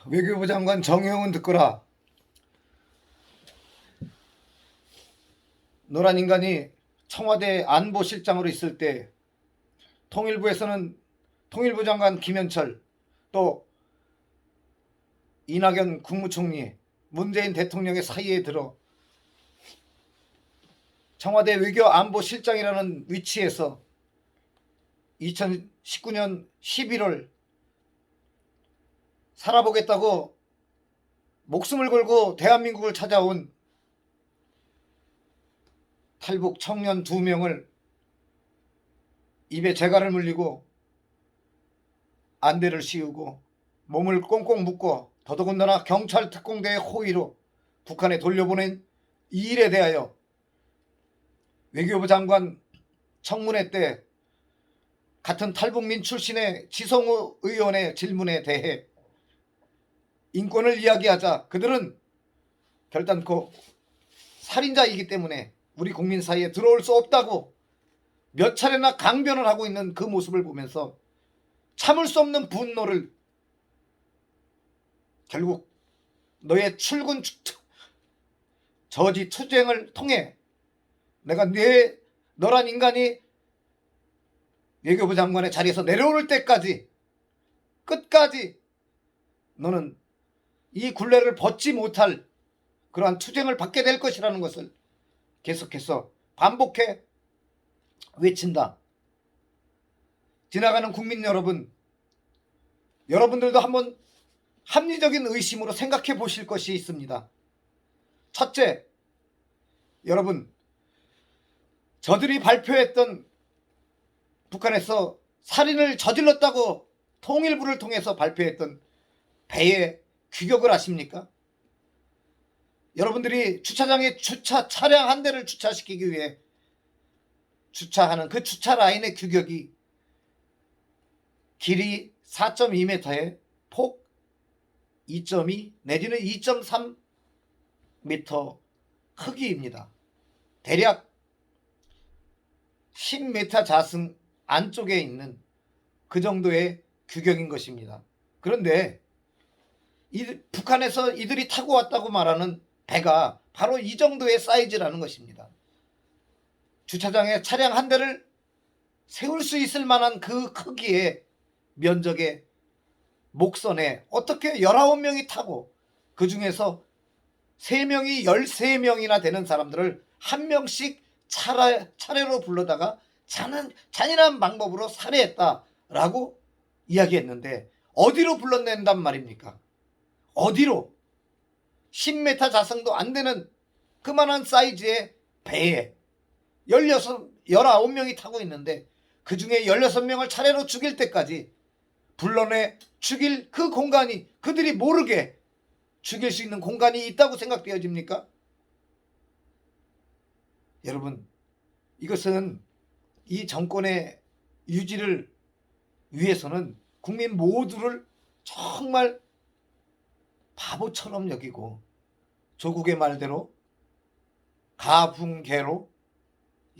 외교부 장관 정의용은 듣거라. 노란 인간이 청와대 안보실장으로 있을 때 통일부에서는 통일부 장관 김현철, 또 이낙연 국무총리, 문재인 대통령의 사이에 들어 청와대 외교안보실장이라는 위치에서 2019년 11월 살아보겠다고 목숨을 걸고 대한민국을 찾아온 탈북 청년 2명을 입에 재갈을 물리고 안대를 씌우고 몸을 꽁꽁 묶고 더더군다나 경찰 특공대의 호위로 북한에 돌려보낸 이 일에 대하여 외교부 장관 청문회 때 같은 탈북민 출신의 지성우 의원의 질문에 대해 인권을 이야기하자 그들은 결단코 살인자이기 때문에 우리 국민 사이에 들어올 수 없다고 몇 차례나 강변을 하고 있는 그 모습을 보면서 참을 수 없는 분노를, 결국 너의 출근 저지 투쟁을 통해 내가 너란 인간이 외교부 장관의 자리에서 내려올 때까지 끝까지 너는 이 굴레를 벗지 못할 그러한 투쟁을 받게 될 것이라는 것을 계속해서 반복해 외친다. 지나가는 국민 여러분, 여러분들도 한번 합리적인 의심으로 생각해 보실 것이 있습니다. 첫째, 여러분, 저들이 발표했던 북한에서 살인을 저질렀다고 통일부를 통해서 발표했던 배의 규격을 아십니까? 여러분들이 주차장에 차량 한 대를 주차시키기 위해 주차하는 그 주차 라인의 규격이 길이 4.2m에 폭 2.2 내지는 2.3m 크기입니다. 대략 10m 자승 안쪽에 있는 그 정도의 규격인 것입니다. 그런데 북한에서 이들이 타고 왔다고 말하는 배가 바로 이 정도의 사이즈라는 것입니다. 주차장에 차량 한 대를 세울 수 있을 만한 그 크기의 면적의 목선에 어떻게 19명이 타고 그 중에서 3명이 13명이나 되는 사람들을 한 명씩 차례로 불러다가 잔인한 방법으로 살해했다라고 이야기했는데 어디로 불러낸단 말입니까? 어디로? 10m 자성도 안 되는 그만한 사이즈의 배에 19명이 타고 있는데 그 중에 16명을 차례로 죽일 때까지 불러내 죽일 그 공간이, 그들이 모르게 죽일 수 있는 공간이 있다고 생각되어집니까? 여러분, 이것은 이 정권의 유지를 위해서는 국민 모두를 정말 바보처럼 여기고 조국의 말대로 가붕개로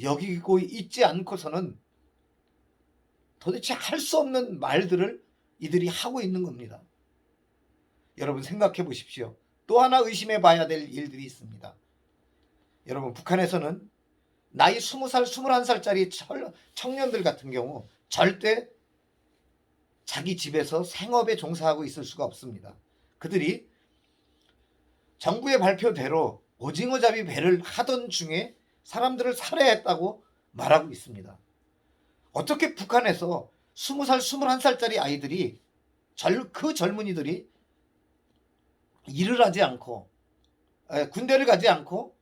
여기고 있지 않고서는 도대체 할 수 없는 말들을 이들이 하고 있는 겁니다. 여러분 생각해 보십시오. 또 하나 의심해 봐야 될 일들이 있습니다. 여러분, 북한에서는 나이 20살, 21살짜리 청년들 같은 경우 절대 자기 집에서 생업에 종사하고 있을 수가 없습니다. 그들이 정부의 발표대로 오징어잡이 배를 하던 중에 사람들을 살해했다고 말하고 있습니다. 어떻게 북한에서 20살, 21살짜리 아이들이, 그 젊은이들이 일을 하지 않고 군대를 가지 않고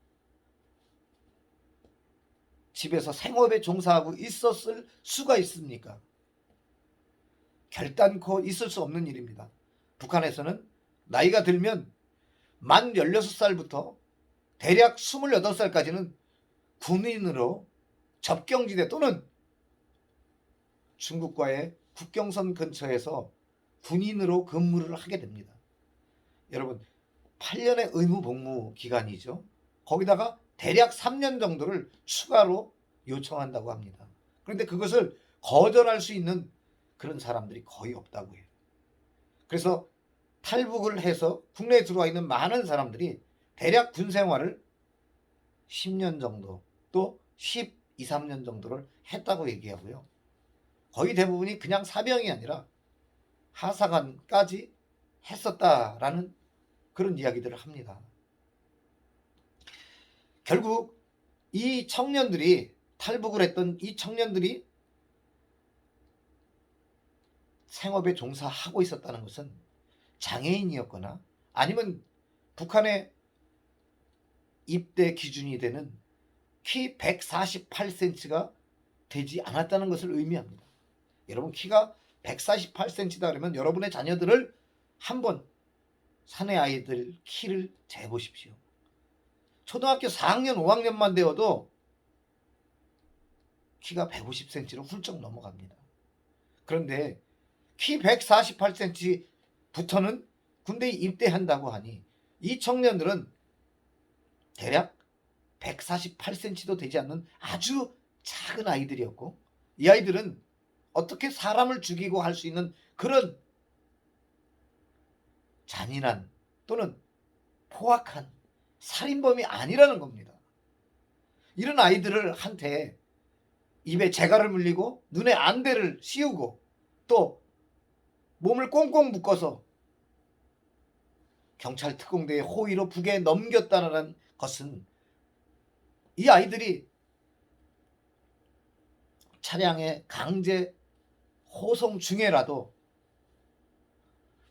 집에서 생업에 종사하고 있었을 수가 있습니까? 결단코 있을 수 없는 일입니다. 북한에서는 나이가 들면 만 16살부터 대략 28살까지는 군인으로 접경지대 또는 중국과의 국경선 근처에서 군인으로 근무를 하게 됩니다. 여러분, 8년의 의무 복무 기간이죠. 거기다가 대략 3년 정도를 추가로 요청한다고 합니다. 그런데 그것을 거절할 수 있는 그런 사람들이 거의 없다고 해요. 그래서 탈북을 해서 국내에 들어와 있는 많은 사람들이 대략 군 생활을 10년 정도 또 12, 3년 정도를 했다고 얘기하고요. 거의 대부분이 그냥 사병이 아니라 하사관까지 했었다라는 그런 이야기들을 합니다. 결국 이 청년들이 탈북을 했던 이 청년들이 생업에 종사하고 있었다는 것은 장애인이었거나 아니면 북한의 입대 기준이 되는 키 148cm가 되지 않았다는 것을 의미합니다. 여러분 키가 148cm다 그러면 여러분의 자녀들을 한번 사내 아이들 키를 재보십시오. 초등학교 4학년 5학년만 되어도 키가 150cm로 훌쩍 넘어갑니다. 그런데 키 148cm부터는 군대에 입대한다고 하니 이 청년들은 대략 148cm도 되지 않는 아주 작은 아이들이었고 이 아이들은 어떻게 사람을 죽이고 할 수 있는 그런 잔인한 또는 포악한 살인범이 아니라는 겁니다. 이런 아이들을 한테 입에 재갈을 물리고 눈에 안대를 씌우고 또 몸을 꽁꽁 묶어서 경찰 특공대의 호위로 북에 넘겼다는 것은 이 아이들이 차량에 강제 호송 중에라도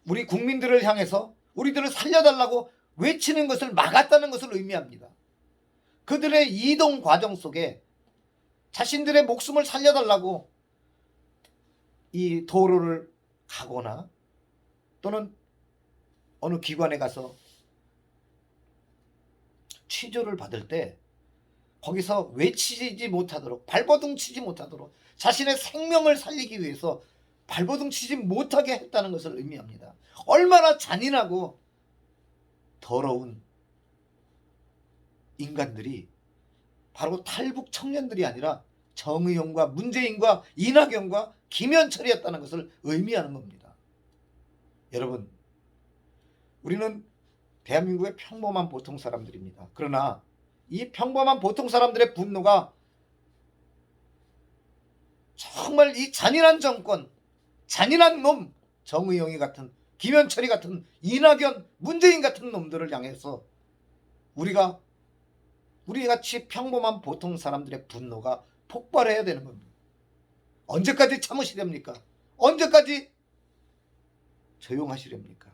우리 국민들을 향해서 우리들을 살려달라고 외치는 것을 막았다는 것을 의미합니다. 그들의 이동 과정 속에 자신들의 목숨을 살려달라고 이 도로를 가거나 또는 어느 기관에 가서 취조를 받을 때 거기서 외치지 못하도록 발버둥 치지 못하도록 자신의 생명을 살리기 위해서 발버둥 치지 못하게 했다는 것을 의미합니다. 얼마나 잔인하고 더러운 인간들이 바로 탈북 청년들이 아니라 정의용과 문재인과 이낙연과 김현철이었다는 것을 의미하는 겁니다. 여러분, 우리는 대한민국의 평범한 보통 사람들입니다. 그러나 이 평범한 보통 사람들의 분노가 정말 이 잔인한 정권, 잔인한 놈, 정의용이 같은, 김현철이 같은, 이낙연, 문재인 같은 놈들을 향해서 우리가 우리같이 평범한 보통 사람들의 분노가 폭발해야 되는 겁니다. 언제까지 참으시렵니까? 언제까지 조용하시렵니까?